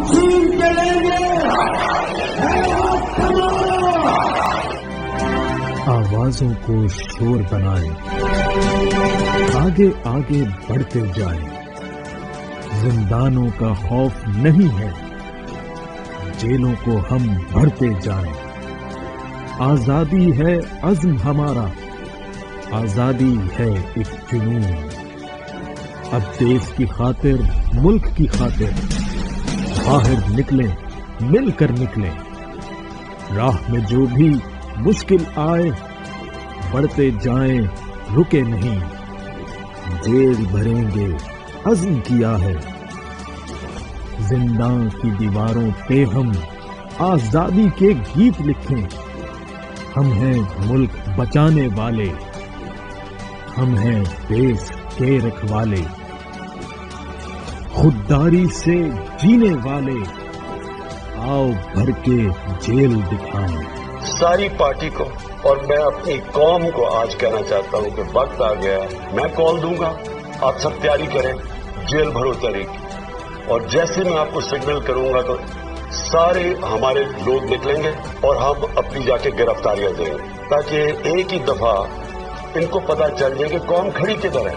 छीन के लेंगे। आवाजों को शोर बनाए, आगे आगे बढ़ते जाए। जिंदानों का खौफ नहीं है, जेलों को हम भरते जाएं। आजादी है अज़्म हमारा, आजादी है एक जुनून। अब देश की खातिर, मुल्क की खातिर बाहर निकलें, मिलकर निकलें। राह में जो भी मुश्किल आए, बढ़ते जाएं, रुके नहीं। जेल भरेंगे, अज़्म किया है। जिंदां की दीवारों पे हम आजादी के गीत लिखें। हम हैं मुल्क बचाने वाले, हम हैं देश के रखवाले, खुददारी से जीने वाले। आओ भर के जेल दिखाएं। सारी पार्टी को और मैं अपनी कौम को आज कहना चाहता हूं कि वक्त आ गया है। मैं कॉल दूंगा, आप सब तैयारी करें, जेल भरो तारीख। और जैसे मैं आपको सिग्नल करूंगा तो सारे हमारे लोग निकलेंगे और हम अपनी जाके गिरफ्तारियां देंगे, ताकि एक ही दफा इनको पता चल जाए कि कौम खड़ी किधर है।